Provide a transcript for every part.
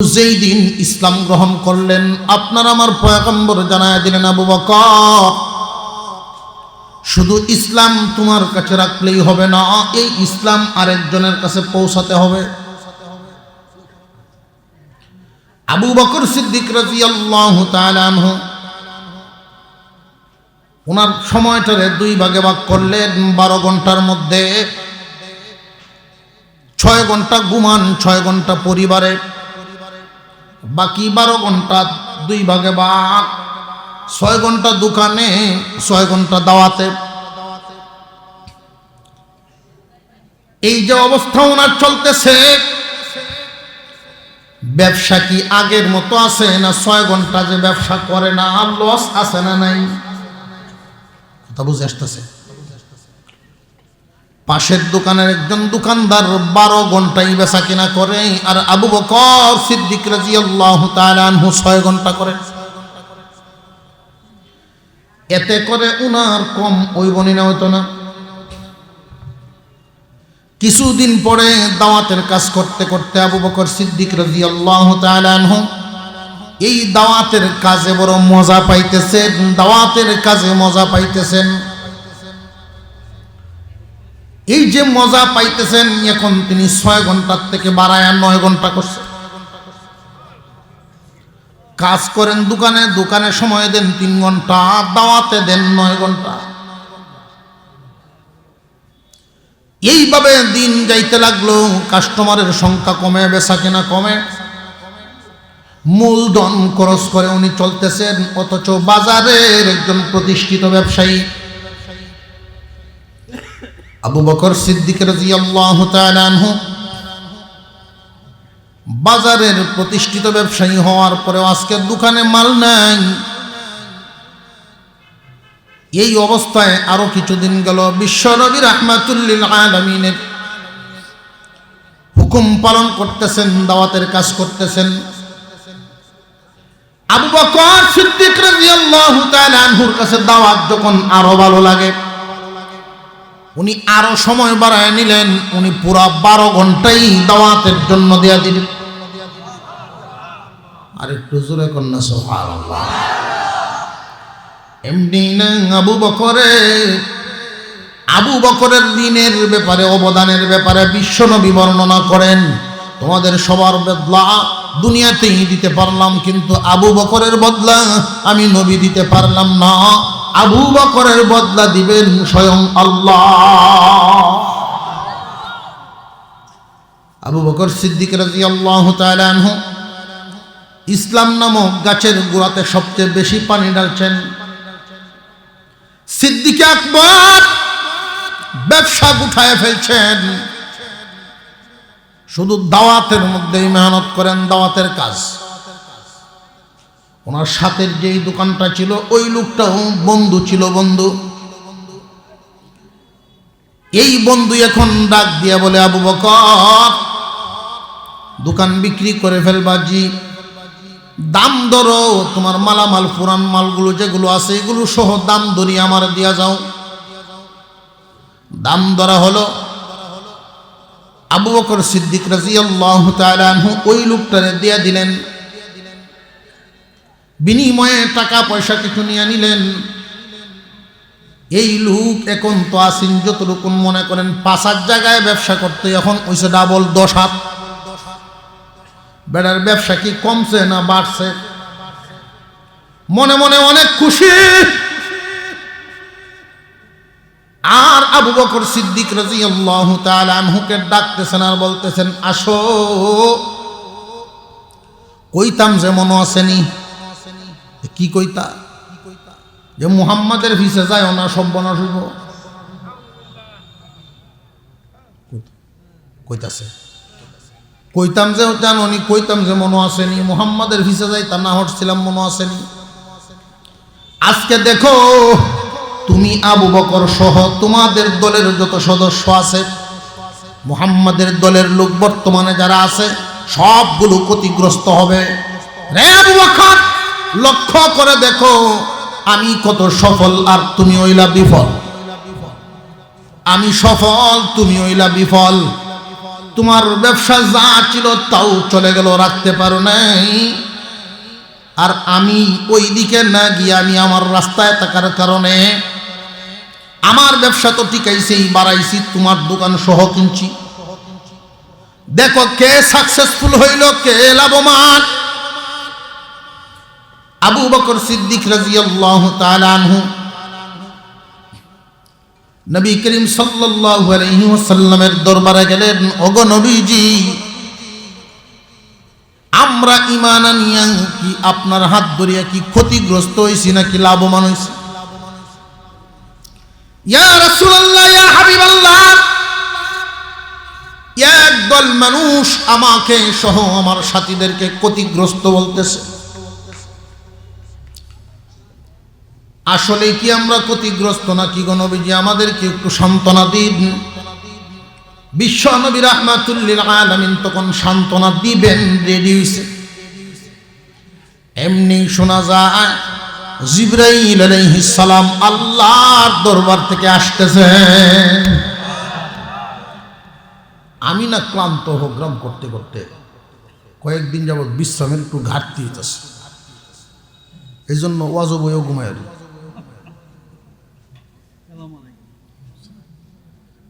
যেই দিন ইসলাম গ্রহণ করলেন আপনার আমার পয়গম্বর জানায় দিলেন, আবু বকর শুধু ইসলাম তোমার কাছে রাখলেই হবে না, এই ইসলাম আরেকজনের কাছে পৌঁছাতে হবে। আবু বকর সিদ্দিক রাদিয়াল্লাহু তাআলা আনহু ওনার সময়টারে দুই ভাগে ভাগ করলেন। 12 ঘন্টার মধ্যে 6 ঘন্টা ঘুমান, 6 ঘন্টা পরিবারে, বাকি 12 ঘন্টা দুই ভাগে ভাগ। 6 ঘন্টা দোকানে, 6 ঘন্টা দাওয়াতে। এই যে অবস্থা ওনার চলতেছে, ব্যবসা কি আগের মতো আছে না 6 ঘন্টা যে ব্যবসা করে না লস আছে না নাই? কথা বুঝে আসতেছে? পাশের দোকানের একজন দোকানদার 12 ঘন্টাই বেচা কিনা করে, আর আবু বকর সিদ্দিক রাদিয়াল্লাহু তাআলা আনহু 6 ঘন্টা করে। এতে করে উনার কম ওই বনিনা হতো না। কিছুদিন পরে দাওয়াতের কাজ করতে করতে আবু বকর সিদ্দিক রাদিয়াল্লাহু তাআলা আনহু এই দাওয়াতের কাজে বড় মজা পাইতেছেন, দাওয়াতের কাজে মজা পাইতেছেন। এই যে মজা পাইতেছেন, এখন তিনি 6 ঘন্টার থেকে বাড়ায় 9 ঘন্টা করছেন। কাজ করেন দোকানে, দোকানে সময় দেন 3 ঘন্টা, দাওয়াতে দেন 9 ঘন্টা। এইভাবে দিন যাইতে লাগলো, কাস্টমারের সংখ্যা কমে, বেচা কেনা কমে, মূলধন খরচ করে উনি চলতেছেন। অথচ বাজারের একজন প্রতিষ্ঠিত ব্যবসায়ী আবু বকর সিদ্দিক রাদিয়াল্লাহু তাআলা আনহু বাজারের প্রতিষ্ঠিত ব্যবসায়ী হওয়ার পরেও আজকে দোকানে মাল নাই। এই অবস্থায় আরো কিছুদিন গেল, বিশ্বনবী রাহমাতুল লিল আলামিনের হুকুম পালন করতেছেন, দাওয়াতের কাজ করতেছেন। আবু বকর সিদ্দিক রাদিয়াল্লাহু তাআলা আনহুর কাছে দাওয়াত যখন আরো ভালো লাগে, উনি আরো সময় বাড়ায় নিলেন। উনি পুরা 12 ঘন্টাই দাওয়াতের জন্য দেয়া দিলেন। আর একটু জোরে কন্যা সুবহানাল্লাহ। এমনি না আবু বকরের দিনের ব্যাপারে, অবদানের ব্যাপারে বিশ্বনবী বর্ণনা করেন, তোমাদের সবার বদলা দুনিয়াতেই দিতে পারলাম, কিন্তু আবু বকরের বদলা আমি নবী দিতে পারলাম না। আবু বকরের বদলা দিবেন স্বয়ং আল্লাহ। আবু বকর সিদ্দিক রাদিয়াল্লাহু তাআলা আনহু ইসলাম নামক গাছের গোড়াতে সবচেয়ে বেশি পানি ঢালছেন। সিদ্দিক আকবর ব্যবসা গুঠায় ফেলছেন, শুধু দাওয়াতের মধ্যেই মেহনত করেন, দাওয়াতের কাজ। ওনার সাথের যেই দোকানটা ছিল ওই লোকটাও বন্ধু ছিল, বন্ধু। এই বন্ধু এখন ডাক দিয়া বলে, আবু বকর দোকান বিক্রি করে ফেলবা জি, দাম ধরো, তোমার মালামাল পুরান মালগুলো যেগুলো আছে এগুলো সহ দাম ধরি আমার দিয়া যাও। দাম ধরা হলো। আবু বকর সিদ্দিক রাদিয়াল্লাহু তাআলা আনহু ওই লোকটারে দিয়া দিলেন, বিনিময়ে টাকা পয়সা কিছু নিয়ে নিলেন। এই লোক এখন তো আসিন যতটুকুন মনে করেন 5 জায়গায় ব্যবসা করতে, এখন ওইসে ডাবল 10 হাত। বেড়ার ব্যবসা কি কমছে না বাড়ছে? মনে মনে অনেক খুশি। আর আবু বকর সিদ্দিক রাদিয়াল্লাহু তাআলা আনহুকে ডাকতেছেন আর বলতেছেন, আসো, কইতাম যে মনে আসেনি। কি কইতা? যে মুহাম্মাদের ভিসে যায় না, সর্বনাশ হইব। কইতাছে, কইতাম যে জানি, কইতাম যে মনে আসেনি, মুহাম্মাদের ভিসে যাই তা না হচ্ছিলাম, মনে আসেনি। আজকে দেখো, তুমি আবু বকর সহ তোমাদের দলের যত সদস্য আছে, মুহাম্মাদের দলের লোক বর্তমানে যারা আছে সবগুলো ক্ষতিগ্রস্ত হবে। রে আবু বকর, লক্ষ্য করে দেখো আমি কত সফল আর তুমি হইলা বিফল। আমি সফল, তুমি হইলা বিফল। তোমার ব্যবসা যা ছিল তাও চলে গেল, রাখতে পারো নাই। আর আমি ওই দিকে না গিয়ে আমি আমার রাস্তায় থাকার কারণে আমার ব্যবসা তো টিকাইছেই, বাড়াইছি, তোমার দোকান সহ কিনছি। দেখো কে সাকসেসফুল হইল, কে লাভবান। আবু বকর সিদ্দিক রাদিয়াল্লাহু তাআলা আনহু নবী করিম সাল্লাল্লাহু আলাইহি ওয়াসাল্লামের দরবারে গেলেন, ওগো নবীজি, আমরা ঈমান আনিয়া কি আপনার হাত ধরিয়া কি ক্ষতিগ্রস্ত হইছি নাকি লাভবান হইছি? ইয়া রাসূলুল্লাহ, ইয়া হাবিবাল্লাহ, একদল মানুষ আমাকে সহ আমার সাথীদেরকে ক্ষতিগ্রস্ত বলতেছে। আসলে কি আমরা ক্ষতিগ্রস্ত নাকি গো নবীজি? আমাদেরকে একটু সান্ত্বনা দিন। বিশ্ব নবী রাহমাতুল লিল আলামিন তখন সান্ত্বনা দিবেন রেডি হইছে। এমনি শোনা যায় জিবরাইল আলাইহিস সালাম আল্লাহর দরবার থেকে আসতেছেন। আমি না ক্লান্ত প্রোগ্রাম করতে করতে কয়েকদিন যাবৎ বিশ্রামের একটু ঘাটতি হইতেছে, এই জন্য ওয়াজ বইও ঘুমাই।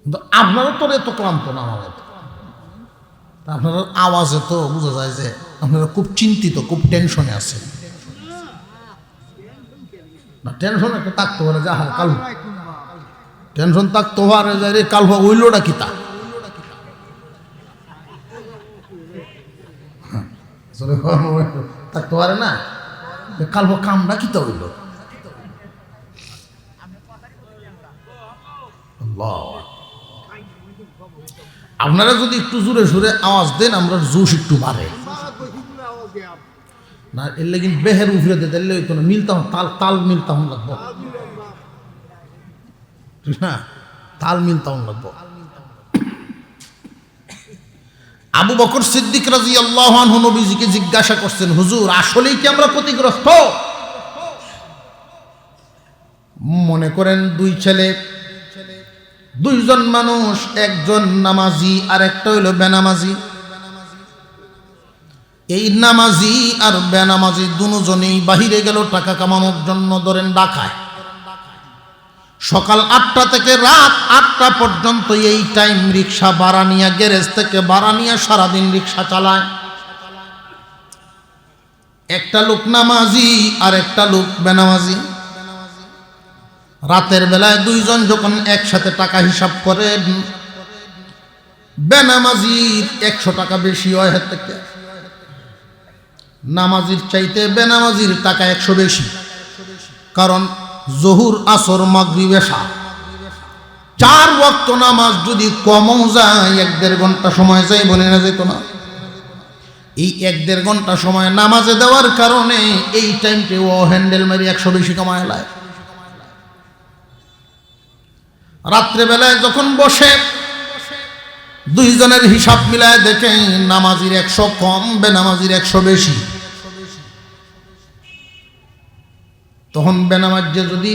কিন্তু আপনারা তো এত ক্লান্ত না, আমার আপনার আওয়াজে তো বোঝা যায় যে আপনারা খুব চিন্তিত, খুব টেনশনে আছেন। না টেনশন একটা থাকতে পারে, যা হ্যাঁ কাল টেনশন থাকতে পারে যে রে কাল হইলটা কি তা থাকতে পারে না, কাল কামটা কি তা হইল। আপনারা যদি একটু জোরে সুরে আওয়াজ দেন আমরা জোশ একটু বাড়ে না, এর লেগে বেহের উফরে দিলে কোনো মিলতাম, তাল তাল মিলতাম লাগবো না, তাল মিলতাম লাগবো। আবু বকর সিদ্দিক রাদিয়াল্লাহু আনহু নবীজিকে জিজ্ঞাসা করছেন, হুজুর আসলেই কি আমরা ক্ষতিগ্রস্ত? মনে করেন দুই ছেলে, দুইজন মানুষ, একজন নামাজি আর একটা হইল বেনামাজি। এই নামাজি আর বেনামাজি দুজনেই বাহিরে গেল টাকা কামানোর জন্য, ধরেন ঢাকায়। সকাল 8টা থেকে রাত 8টা পর্যন্ত এই টাইম রিক্সা ভাড়া নিয়ে, গ্যারেজ থেকে ভাড়া নিয়ে সারাদিন রিক্সা চালায়। একটা লোক নামাজি আর একটা লোক বেনামাজি। রাতের বেলায় দুইজন যখন একসাথে টাকা হিসাব করেন, বেনামাজির 100 টাকা বেশি হয় হাত থেকে, নামাজির চাইতে বেনামাজির টাকা 100 বেশি। কারণ জোহর, আসর, মাগরিব, এশা 4 ওয়াক্ত নামাজ যদি কমও যায় 1-1.5 ঘন্টা সময় যায়, বলে না যেত না। এই 1-1.5 ঘন্টা সময় নামাজে দেওয়ার কারণে এই টাইমটা ও হ্যান্ডেল মারি 100 বেশি কামায় লায়। রাত্রেবেলায় যখন বসে দুইজনের হিসাব মিলায় দেখে নামাজির 100 কম, বেনামাজির 100 বেশি। তখন বেনামাজ যদি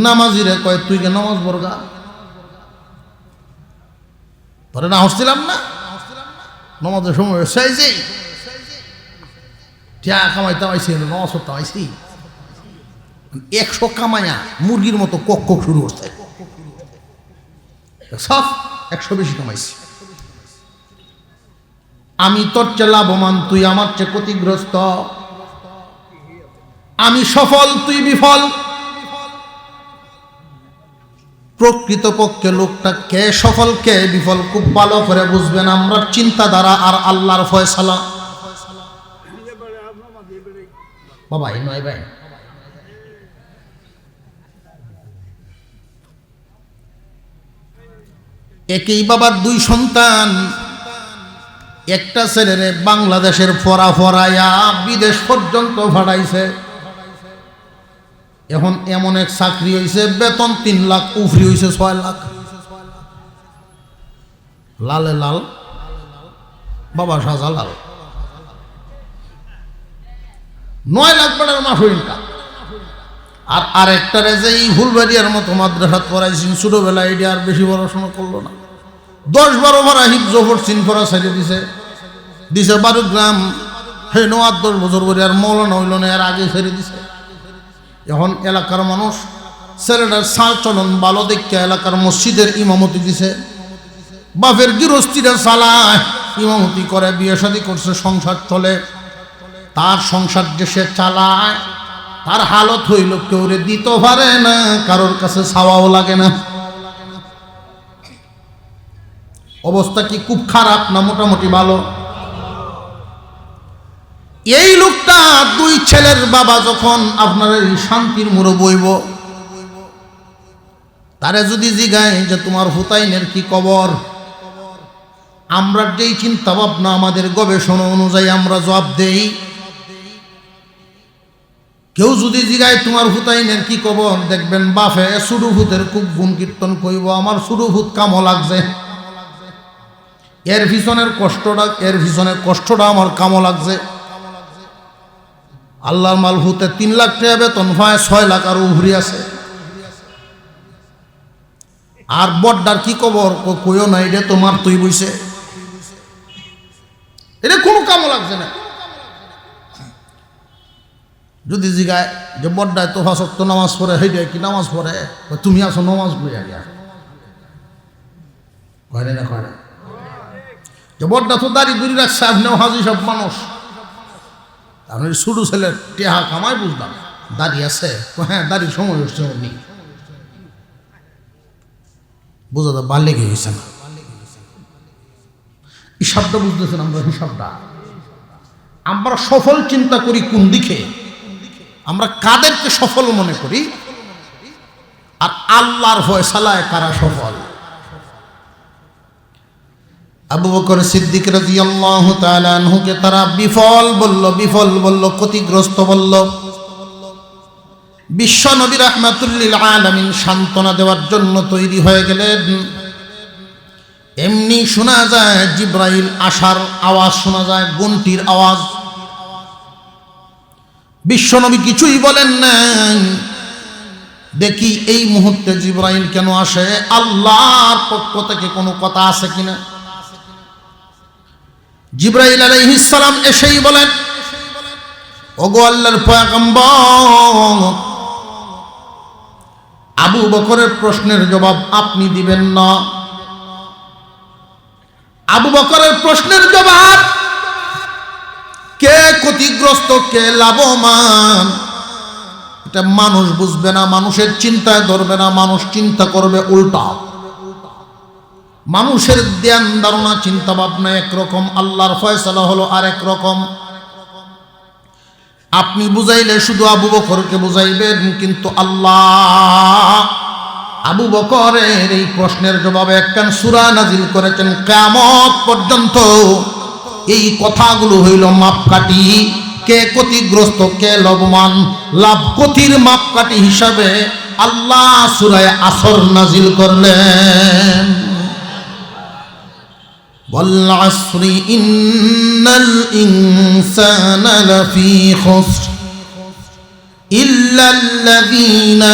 নামাজিরে কয় তুই কে নামাজ বর্গা, পরে না হচ্ছিলাম না নামাজের সময় চাইছি টিয়া কামাইতে আইসি, নামাজ পড়তে আইসি, 100 কামাইয়া মুরগির মতো কক শুরু করছে, সব 100 বেশি কামাইছি। আমি তোর চেয়ে লাভবান, তুই আমার চেয়ে ক্ষতিগ্রস্ত। আমি সফল, তুই বিফল। প্রকৃতপক্ষে লোকটা কে সফল কে বিফল খুব ভালো করে বুঝবেন আমরা চিন্তাধারা আর আল্লাহর ফয়সালা। বাবা এই নয় ভাই, একই বাবার 2 সন্তান। একটা ছেলেরে বাংলাদেশের ফরাইয়া বিদেশ পর্যন্ত ভাড়াইছে। এখন এমন এক চাকরি হয়েছে, বেতন 3 লাখ, উফরি হয়েছে 6 লাখ। লালে লাল, বাবা সাজা লাল, 9 লাখ টাকার মাস ইনকাম। আর আরেকটারে যে এই ফুলবাড়িয়ার মতো মাদ্রাসাত পড়াইছি ছোটবেলায়, এটি আর বেশি পড়াশোনা করলো না, 10-12 ভাড়া হিফজ পড়ছেন পড়া ছেড়ে দিছে 12 গ্রাম হে 9-10 বছর পরে আর মৌলানা হইল না, আর আগে ছেড়ে দিছে। এখন এলাকার মানুষ ছেলেটার চাল চলন ভালো দেখে এলাকার মসজিদের ইমামতি দিছে। বাপের গৃহস্থীরা চালায়, ইমামতি করে, বিয়ে শাদী করছে, সংসার চলে। তার সংসার যে সে চালায়, তার হালত হইল কেউ রে দিতে পারে না, কারোর কাছে চাওয়াও লাগে না। অবস্থা কি খুব খারাপ না মোটামুটি ভালো? এই লোকটা 2 ছেলের বাবা যখন আপনার এই শান্তির মুড়ো বইব, তারে যদি জিগায় যে তোমার হুতাইনের কি কবর, আমরা যেই চিন্তা ভাবনা আমাদের গবেষণা অনুযায়ী আমরা জবাব দেই। কেউ যদি জিগায় তোমার হুতাইনের কি কবর, দেখবেন বাফে সুডু ভূতের খুব গুণ কীর্তন কইব, আমার সুডু ভূত কামো লাগছে, এর পিছনের কষ্টটা আমার কামো লাগছে। আল্লাহর মাল ভূতে 3 লাখ টাকা বেতন হয়, 6 লাখ আর উভরি আছে। আর বড্ডার কি কবর কইও না, এটা তোমার তুই বইছে, এটা কোনো কামো লাগছে না। যদি জিগায় যে বড্ডায় তো 5 ওয়াক্ত নামাজ পড়ে, হেইটা কি নামাজ পড়ে, তুমি আসো নামাজ পড়ে আগে কয় না কয় না, যে বড্ডা তো দাড়ি দুরি রাখছে, আপনিও হাজি সব মানুষ, আপনি ছোট ছেলের টেহা কামাই বুঝলাম, দাড়ি আছে, হ্যাঁ দাড়ির সময় হচ্ছে উনি বোঝা তো বাল্যে গিয়েছে না। হিসাবটা বুঝতেছেন? আমরা হিসাবটা আমরা সফল চিন্তা করি কোন দিকে, আমরা কাদেরকে সফল মনে করি, আর আল্লাহর ফয়সালায় কারা সফল। আবু বকর সিদ্দিক রাদিয়াল্লাহু তাআলা আনহুকে তারা বিফল বলল, ক্ষতিগ্রস্ত বলল। বিশ্ব নবী রাহমাতুল লিল আলামিন সান্ত্বনা দেওয়ার জন্য তৈরি হয়ে গেলেন। এমনি শোনা যায় জিব্রাইল আসার আওয়াজ, শোনা যায় ঘন্টির আওয়াজ। বিশ্ব নবী কিছুই বলেন না, দেখি এই মুহূর্তে জিব্রাইল কেন আসে, আল্লাহর পক্ষ থেকে কোনো কথা আছে কিনা। জিব্রাইল আলাইহিস সালাম এসেই বলেন, ওগো আল্লাহর পয়গম্বর, আবু বকরের প্রশ্নের জবাব আপনি দিবেন না। আবু বকরের প্রশ্নের জবাব, কে ক্ষতিগ্রস্ত কে লাভবান, এটা মানুষ বুঝবে না, মানুষের চিন্তায় ধরবে না, মানুষ চিন্তা করবে উল্টা। মানুষের ধ্যান ধারণা চিন্তা ভাবনা একরকম, আল্লাহর ফয়সালা হলো আরেক রকম। আপনি বুঝাইলে শুধু আবু বকরকে বুঝাইবেন, কিন্তু আল্লাহ আবু বকরের এই প্রশ্নের জবাবে একখান সূরা নাজিল করেছেন। কিয়ামত পর্যন্ত এই কথাগুলো হইল মাপকাঠি, কে ক্ষতিগ্রস্ত কে লাভবান, লাভ ক্ষতির মাপকাঠি হিসাবে আল্লাহ সূরা আসর নাজিল করলেন। ওয়াল আসরি ইন্নাল ইনসানা লাফি খুসর ইল্লাল্লাযীনা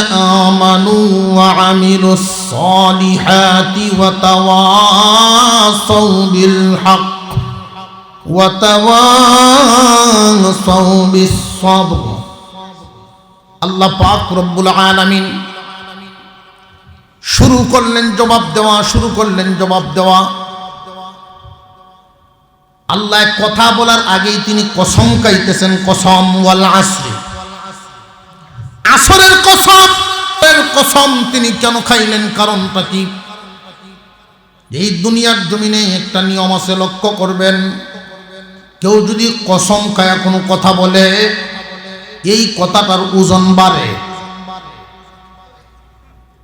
আমানু ওয়া আমিলুস সালিহাতি ওয়া তাওয়াসাউ বিল হক ওয়া তাওয়াসাউ বিস সাবর। আল্লাহ পাক রব্বুল আলামিন শুরু করলেন জবাব দেওয়া। আল্লাহ কথা বলার আগেই তিনি কসম খাইতেছেন, কসম ওয়াল আসরি, আসরের কসম তিনি কেন খাইলেন, কারণটা কি? এই দুনিয়ার জমিনে একটা নিয়ম আছে, লক্ষ্য করবেন, কেউ যদি কসম খায়া কোনো কথা বলে, এই কথাটার ওজন বাড়ে।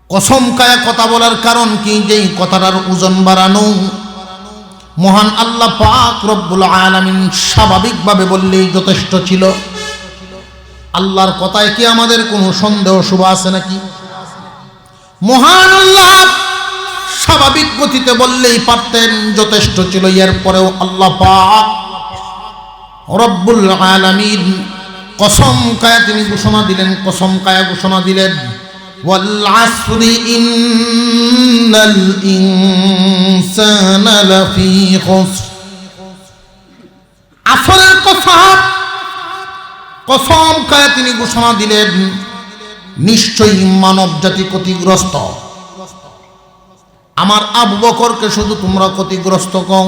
কসম খায়া কথা বলার কারণ কি? যে এই কথাটার ওজন বাড়ানো। মহান আল্লাহ পাক রব্বুল আলামিন স্বাভাবিকভাবে বললেই যথেষ্ট ছিল। আল্লাহর কথায় কি আমাদের কোনো সন্দেহ শুভ আছে নাকি? মহান আল্লাহ স্বাভাবিক গতিতে বললেই পারতেন, যথেষ্ট ছিল। এরপরেও আল্লাহ পাক রব্বুল আলামিন কসম কায়া তিনি ঘোষণা দিলেন, ওয়াল আসরি ইন্নাল ইনসানা লাফি খুসর। আসরের কসম খায় তিনি ঘোষণা দিলেন, নিশ্চয়ই মানব জাতি ক্ষতিগ্রস্ত। আমার আবু বকরকে শুধু তোমরা ক্ষতিগ্রস্ত কও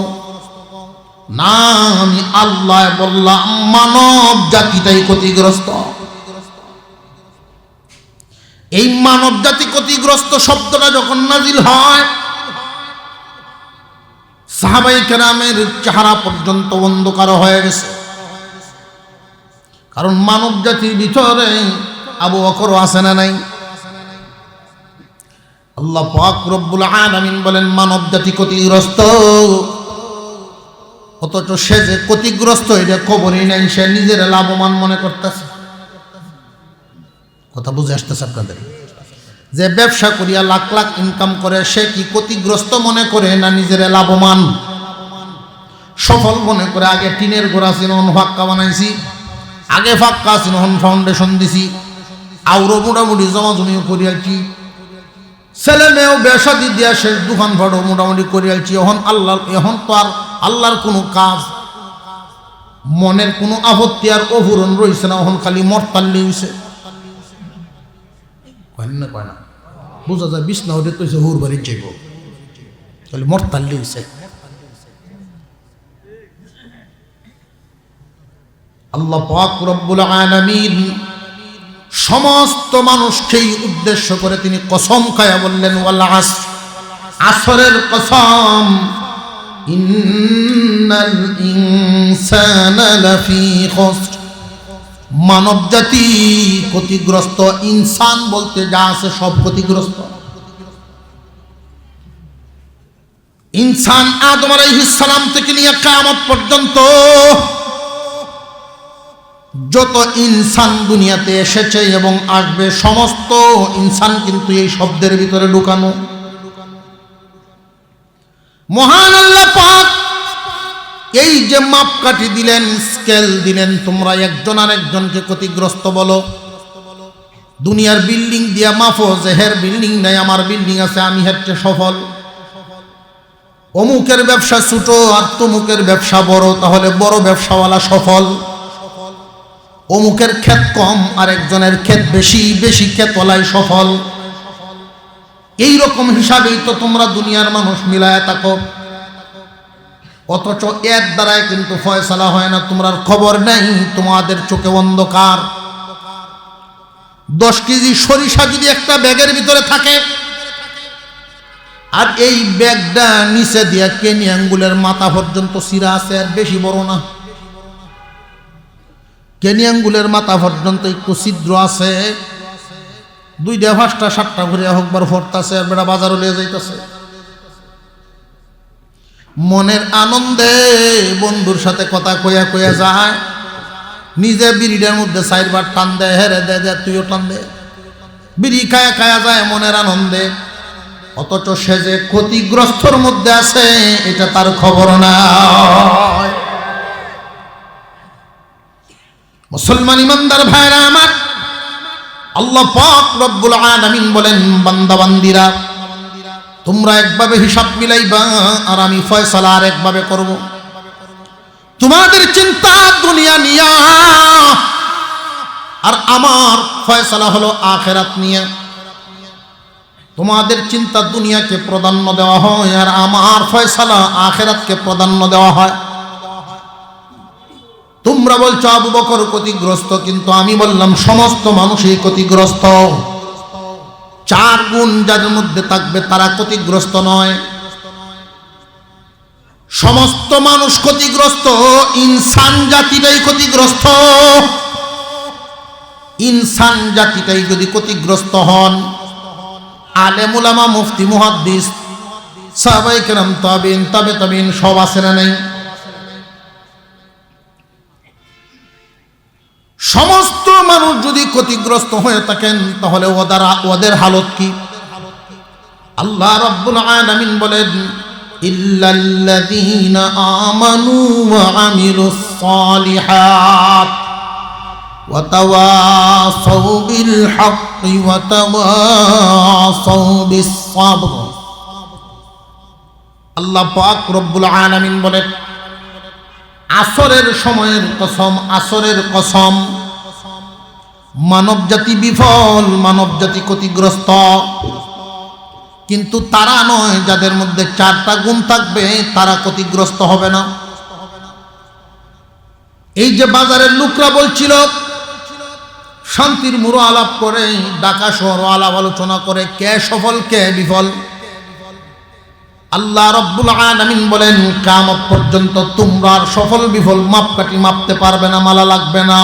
না, আমি আল্লাহ বললাম মানব জাতিটাই ক্ষতিগ্রস্ত। এই মানব জাতি ক্ষতিগ্রস্ত শব্দটা যখন নাজিল হয়, সাহাবায়ে কেরামের চেহারা পর্যন্ত অন্ধকার হয়ে গেছে। কারণ মানব জাতির ভিতরে আবু বকর আছে না নাই? আল্লাহ পাক রব্বুল আলামিন বলেন মানব জাতি ক্ষতিগ্রস্ত, অথচ সে যে ক্ষতিগ্রস্ত এটা খবরই নাই, সে নিজের লাভবান মনে করতেছে। কথা বুঝে আসতেছে আপনাদের? যে ব্যবসা করিয়া লাখ লাখ ইনকাম করে সে কি ক্ষতিগ্রস্ত মনে করে না নিজের লাভবান সফল মনে করে? আগে টিনের গোড়া ছিল, হন ফাক্কা বানাইছি, আগে ফাক্কা ছিল, হন ফাউন্ডেশন দিছি, আউরো মোটামুটি জমা জমিও করিয়াছি, ছেলে মেয়েও বেসাদি দিয়া শেষ দোকান ভাড়ো মোটামুটি করিয়াছি। এখন তো আর আল্লাহর কোনো কাজ, মনের কোনো আপত্তি আর অপূরণ রয়েছে না, এখন খালি মরতাল্লি হয়েছে। কয় না বোঝা যায়, বিছনা ওদের কইছে হুর বাড়ি যাইব, খালি মরতাল্লি হয়েছে। আল্লাহ পাক রব্বুল আলামিন সমস্ত মানুষকেই উদ্দেশ্য করে তিনি কসম খায়া বললেন, ওয়াল আসর, আসরের কসম, ইন্নাল ইনসানা লাফি খুসর, মানব জাতি ক্ষতিগ্রস্ত। ইনসান বলতে যা আছে সব ক্ষতিগ্রস্ত। ইনসান আদম আলাইহিস সালাম থেকে নিয়ে কিয়ামত পর্যন্ত যত ইনসান দুনিয়াতে এসেছে এবং আসবে, সমস্ত ইনসান কিন্তু এই শব্দের ভিতরে ঢুকানো। মহান আল্লাহ পাক এই যে মাপকাঠি দিলেন, স্কেল দিলেন, তোমরা একজন আর একজনকে ক্ষতিগ্রস্ত বলো। দুনিয়ার বিল্ডিং দিয়া মাপো, যে হের বিল্ডিং নাই আমার বিল্ডিং আছে, আমি হচ্ছে সফল। অমুকের ব্যবসা ছোট আর তমুকের ব্যবসা বড়, তাহলে বড় ব্যবসাওয়ালা সফল। অমুকের ক্ষেত কম আর একজনের ক্ষেত বেশি, বেশি ক্ষেতওয়ালাই সফল। এই রকম হিসাবেই তো তোমরা দুনিয়ার মানুষ মিলায় থাকো, অথচ এর দ্বারাই কিন্তু ফয়সালা হয় না। তোমরা খবর নেই, তোমাদের চোখে অন্ধকার। 10 কেজি সরিষা যদি একটা ব্যাগের ভিতরে থাকে, আর এই ব্যাগটা নিচে দিয়া কেনি আঙ্গুলের মাথা পর্যন্ত চিরা আছে, আর বেশি বড় না, কেনি আঙ্গুলের মাথা পর্যন্ত একটু ছিদ্র আছে, 2টা 5টা 7টা ঘুরে হোকবার ফরতাছে, আর বেড়া বাজারে লিয়ে যাইতেছে। মনের আনন্দে বন্ধুর সাথে কথা কইয়া কইয়া যায়, নিজে বিড়িটার মধ্যে 4বার টান দেয়, হেরে দে দে তুইও টান দে, বিড়ি খায়া খায়া যায় মনের আনন্দে। অথচ সে যে ক্ষতিগ্রস্তর মধ্যে আছে এটা তার খবর নাই। মুসলমান ইমানদার ভাইরা আমার, আল্লাহ পাক রব্বুল আলামিন বলেন, বান্দা বান্দিরা তোমরা একভাবে হিসাব মিলাইবা আর আমি ফয়সালা আর একভাবে করব। তোমাদের চিন্তা দুনিয়া নিয়া, আর আমার ফয়সালা হলো আখিরাত নিয়ে। তোমাদের চিন্তা দুনিয়াকে প্রাধান্য দেওয়া হয়, আর আমার ফয়সালা আখিরাতকে প্রাধান্য দেওয়া হয়। তোমরা বলছো আবু বকর ক্ষতিগ্রস্ত, কিন্তু আমি বললাম সমস্ত মানুষই ক্ষতিগ্রস্ত। 4 গুণ যাদের মধ্যে থাকবে তারা ক্ষতিগ্রস্ত নয়। সমস্ত মানুষ ক্ষতিগ্রস্ত, ইনসান জাতিটাই ক্ষতিগ্রস্ত। ইনসান জাতিটাই যদি ক্ষতিগ্রস্ত হন, আলেম উলামা, মুফতি, মুহাদ্দিস, সাহাবায়ে কেরাম, তাবিঈন, তাবে তাবিঈন সব আছে না নাই? সমস্ত মানুষ যদি ক্ষতিগ্রস্ত হয়ে থাকেন, তাহলে ওদের হালত কি? আল্লাহ রাব্বুল আলামিন বলেন, ইল্লাল্লাযীনা আমানু ওয়া আমিলুস সালিহাত, ওয়া তাওয়াসাউ বিল হাক্কি ওয়া তাওয়াসাউ বিস সাবর। আল্লাহ পাক রব্বুল আলামিন বলেন, আসরের সময়ের কসম, আসরের কসম, মানব জাতি বিফল, মানব জাতি ক্ষতিগ্রস্ত। কিন্তু তারা নয়, যাদের মধ্যে চারটা গুণ থাকবে তারা ক্ষতিগ্রস্ত হবে না। এই যে বাজারের লোকরা বলছিল, শান্তির মুরো আলাপ করে, ঢাকা শহর আলাপ আলোচনা করে, কে সফল কে বিফল, আল্লাহ রব্বুল আলামিন বলেন, কিয়ামত পর্যন্ত তোমরা সফল বিফল মাপকাঠি মাপতে পারবে না, মালা লাগবে না।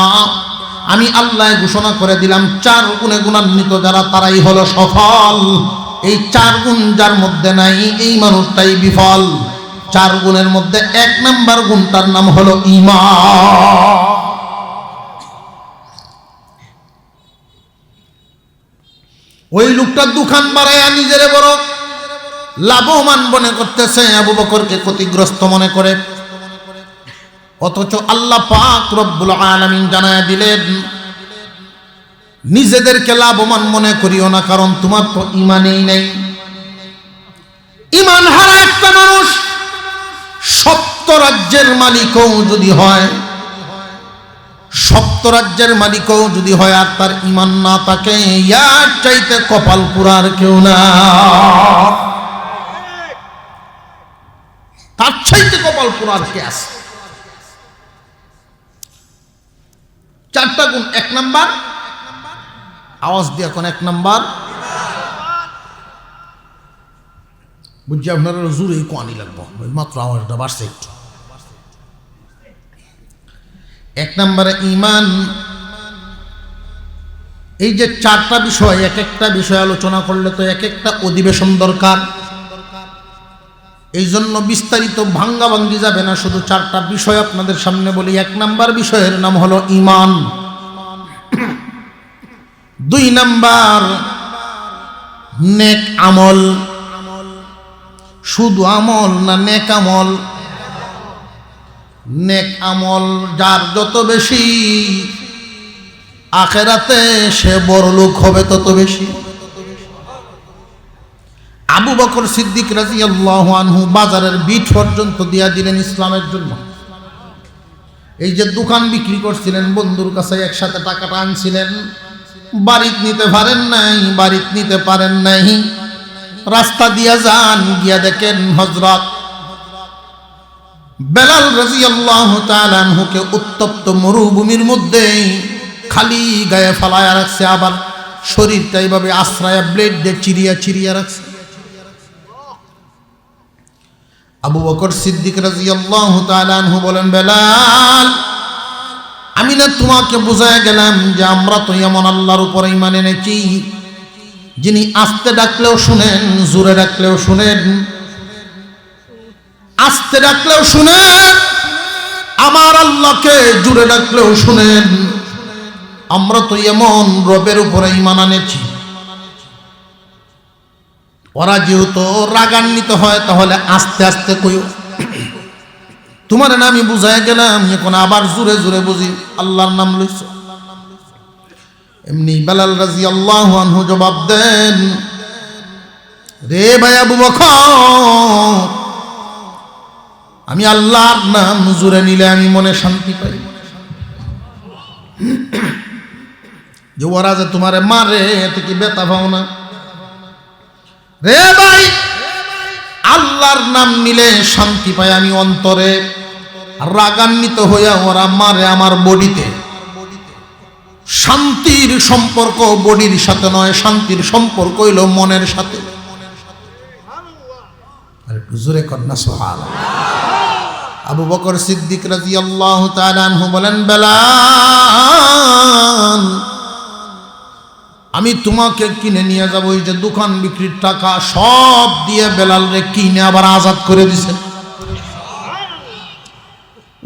আমি আল্লাহ ঘোষণা করে দিলাম, চার গুণে গুণান্বিত যারা তারাই হলো সফল। এই চার গুণ যার মধ্যে নাই এই মানুষটাই বিফল। চার গুণের মধ্যে এক নাম্বার গুণটার নাম হলো ঈমান। ওই লোকটা দোকান বাড়াইয়া নিজেরে বড় লাভবান মনে করতেছে, আবু বকরকে ক্ষতিগ্রস্ত মনে করে। অথচ আল্লাহ পাক রব্বুল আলামিন জানায়া দিলেন, নিজেদেরকে লাভবান মনে করিও না, কারণ তোমার তো ঈমানই নেই। ঈমান হারা একটা মানুষ সপ্ত রাজ্যের মালিকও যদি হয়, সপ্ত রাজ্যের মালিকও যদি হয়, আর তার ঈমান না থাকে, ইয়ার চাইতে কপাল পুরার কেউ না, তার চাইতে কপাল পুরার কে আছে। চারটা গুণ। এক নাম্বার, আওয়াজ দিয়ে এখন এক নাম্বার, বুঝছি আপনারা জোরে কোয়ানি লাগবো, মাত্র আওয়াজটা বাড়ছে একটু। এক নম্বরে ঈমান। এই যে চারটা বিষয়, এক একটা বিষয় আলোচনা করলে তো এক একটা অধিবেশন দরকার। এই জন্য বিস্তারিত ভাঙ্গা ভাঙ্গি যাবে না, শুধু চারটা বিষয় আপনাদের সামনে বলি। এক নাম্বার বিষয়ের নাম হলো ঈমান। দুই নাম্বার নেক আমল। শুধু আমল না, নেক আমল। নেক আমল যার যত বেশি, আখিরাতে সে বড় লোক হবে তত বেশি। আবু বকর সিদ্দিক রাদিয়াল্লাহু আনহু বাজারের বিট পর্যন্ত দিয়া দিলেন ইসলামের জন্য। এই যে দোকান বিক্রি করছিলেন, বন্ধুর কাছে একসাথে টাকাটা আনছিলেন, বাড়িতে নিতে পারেন নাই, বাড়িতে নিতে পারেন নাই, রাস্তা দিয়া যান, গিয়া দেখেন হযরত বেলাল রাদিয়াল্লাহু তাআলা আনহুকে উত্তপ্ত মরুভূমির মধ্যে খালি গায়ে ফালায়া রাখছে, আবার শরীরটা এইভাবে আশ্রয়া ব্লেড দিয়ে চিরিয়া চিরিয়া রাখছে। আবু বকর সিদ্দিক রাদিয়াল্লাহু তাআলা আনহু বলেন, বেলাল, আমি না তোমাকে বুঝায় গেলাম যে আমরা তো এমন আল্লাহর উপরে ঈমান এনেছি যিনি আস্তে ডাকলেও শুনেন, জোরে ডাকলেও শুনেন, আস্তে ডাকলেও শুনেন, আমার আল্লাহকে জোরে ডাকলেও শুনেন। আমরা তো এমন রবের উপরে ঈমান আনেছি। ওরা যেহেতু রাগান্বিত হয়, তাহলে আস্তে আস্তে কইও। তোমার না আমি বুঝাই গেলাম, এখন আবার জোরে জোরে বুঝি আল্লাহর নাম লইছ। এমনি বেলাল রাদিয়াল্লাহু আনহু জবাব দেন, রে ভাই আবু বকর, আমি আল্লাহর নাম জোরে নিলে আমি মনে শান্তি পাই। যে ওরা যে তোমারে মারে, এতে কি ব্যথা পাও না? রে ভাই, আল্লাহর নাম নিলে শান্তি পাই আমি অন্তরে। রাগান্বিত হইয়া ওরা মারে আমার বডিতে। শান্তির সম্পর্ক বডির সাথে নয়, শান্তির সম্পর্ক হইল মনের সাথে। আর একটু জোরে কন্যা সুবহানাল্লাহ। আবু বকর সিদ্দিক রাদিয়াল্লাহু তাআলা আনহু বলেন, বেলাল, আমি তোমাকে কিনে নিয়ে যাবো। ওই যে দোকান বিক্রির টাকা সব দিয়ে বেলাল রে কিনে আবার আজাদ করে দিছেন।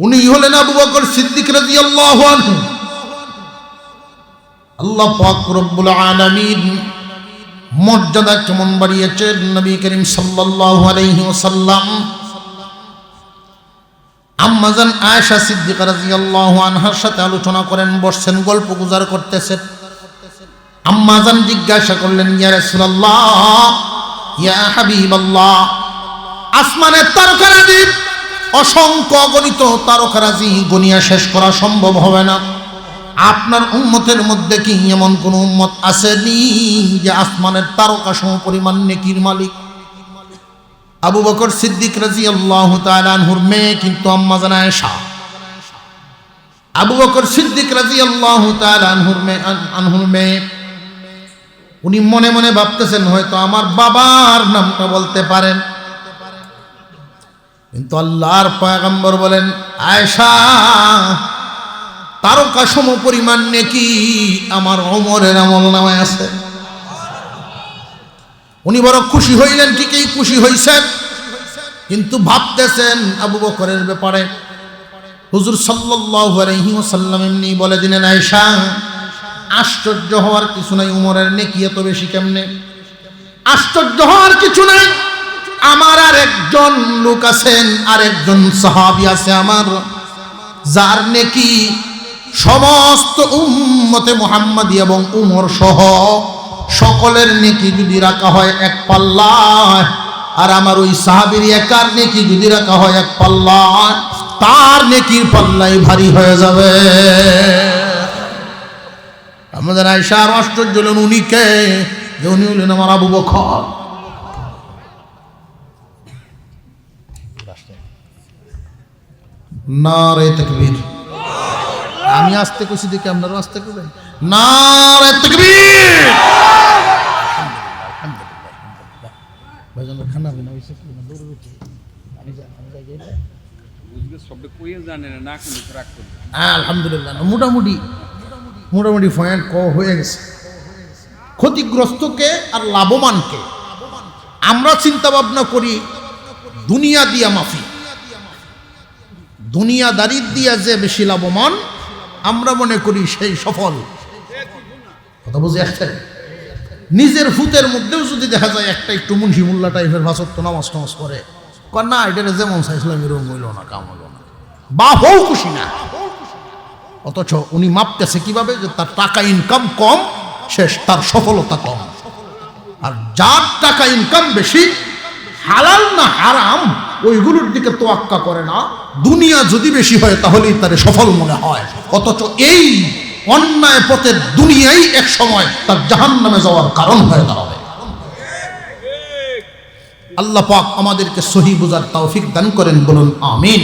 উনি হলেন আবু বকর সিদ্দিক রাদিয়াল্লাহু আনহু। আল্লাহ পাক রব্বুল আলামিন মর্যাদা কেমন বাড়িয়েছেন। নবী করিম সাল্লাল্লাহু আলাইহি ওয়াসাল্লাম আম্মাজান আয়েশা সিদ্দিকা রাদিয়াল্লাহু আনহার সাথে আলোচনা করেন, বসছেন, গল্প গুজার করতেছেন। আম্মাজান জিজ্ঞাসা করলেন, ইয়া রাসূলুল্লাহ, ইয়া হাবিবাল্লাহ, আসমানের তারকারাজি, অসংখ্য অগণিত তারকারাজি গনিয়া শেষ করা সম্ভব হবে না। আপনার উম্মতের মধ্যে কি এমন কোন উম্মত আসেনি যে আসমানের তারকা সম পরিমাণ নেকির মালিক? আবু বকর সিদ্দিক রাদিয়াল্লাহু তাআলা আনহুর মেয়ে কিন্তু আম্মাজান আয়েশা। আবু বকর সিদ্দিক রাদিয়াল্লাহু তাআলা আনহুর মেয়ে। উনি মনে মনে ভাবতেছেন হয়তো আমার বাবার নামটা বলতে পারেন, কিন্তু আল্লাহর পয়গম্বর বলেন, আয়েশা, তারকা সম পরিমাণ নেকি আমার ওমরের আমলনামায় আছে। উনি বড় খুশি হইলেন, ঠিকই খুশি হইছেন, কিন্তু ভাবতেছেন আবু বকরের ব্যাপারে। হুজুর সাল্লাল্লাহু আলাইহি ওয়াসাল্লাম এমনি বলে দিলেন, আয়েশা, আশ্চর্য হওয়ার কিছু নাই, উমরের নেকি এত বেশি কেমনে? আশ্চর্য হওয়ার কিছু নাই, আমার আর একজন লোক আছেন, আর একজন সাহাবী আছে আমার, যার নেকি সমস্ত উম্মতে মুহাম্মাদি এবং উমর সহ সকলের নেকি যদি রাখা হয় এক পাল্লায়, আর আমার ওই সাহাবীর একার নেকি যদি রাখা হয় এক পাল্লায়, তার নেকির পাল্লাই ভারী হয়ে যাবে। আমাদের আয়েশার আশ্চর্য হলেন, উনি কে? যে উনি হলেন আমার আবু বকর। নারে তাকবীর। আমি আস্তে কইছি দেখে আপনারা আস্তে করবেন। নারে তাকবীর। আলহামদুলিল্লাহ। ভাইজান খানা বিনা হইছে কি না? দৌড়ে উঠে আমি যাই বুঝবে সবটা কইয়া জানেন না কোন রাগ করবে। আলহামদুলিল্লাহ, মোটামুটি পয়েন্ট হয়ে গেছে। ক্ষতিগ্রস্তকে আর লাভবানকে আমরা চিন্তা ভাবনা করি দুনিয়া দিয়া মাফি, দুনিয়াদারি দিয়া যে বেশি লাভবান আমরা মনে করি সেই সফল। কথা বুঝে আসছে? নিজের ফুতের মধ্যেও যদি দেখা যায় একটা একটু মুন্সি মোল্লা টাইপের ভাষক তো নামাজ টামাজ করে, না এটা যেমন চাইছিলাম এরকম হইল না, কাম হইল না, বাপও খুশি না। অথচ উনি মাপতেছে কিভাবে? যে তার টাকা ইনকাম কম, শেষ তার সফলতা কম। আর যার টাকা ইনকাম বেশি, হালাল না হারাম ওইগুলোর দিকে তোয়াক্কা করে না, দুনিয়া যদি বেশি হয় তাহলেই তার সফল মনে হয়। অথচ এই অন্যায় পথের দুনিয়াই এক সময় তার জাহান্নামে যাওয়ার কারণ হয়ে দাঁড়াবে। আল্লাহ পাক আমাদেরকে সহি বুঝার তৌফিক দান করেন, বলুন আমিন।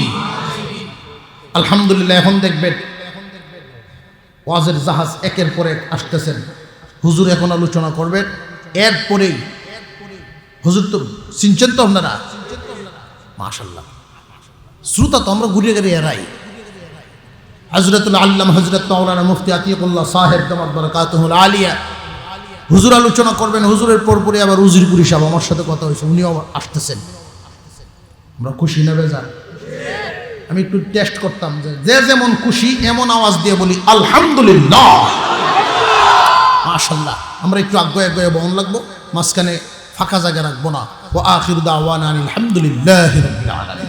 আলহামদুলিল্লাহ। এখন দেখবেন ওয়াজের জাহাজ একের পর এক আসতেছেন। হুজুর এখন আলোচনা করবেন, এরপরেই হুজুর তো চিনছেন তো আপনারা, মাশাআল্লাহ। শ্রোতা তো আমরা ঘুরিয়ে গেলে এরাই। হযরতুল আল্লামা হযরত মাওলানা মুফতি আতিকুল্লাহ সাহেব দামাত বারাকাতুহুল আলিয়া হুজুর আলোচনা করবেন। হুজুরের পরপরই আবার উজিরপুরি সাহেব আমার সাথে কথা হয়েছে, উনিও আসতেছেন। আমরা খুশি না বেজার? আমি একটু টেস্ট করতাম যে যেমন খুশি এমন আওয়াজ দিয়ে বলি আলহামদুলিল্লাহ, মাশাআল্লাহ। আমরা একটু আগে বন লাগবো, মাঝখানে ফাঁকা জায়গা রাখবো না। ওয়া আখিরু দাওয়ানা আলহামদুলিল্লাহি রাব্বিল আলামিন।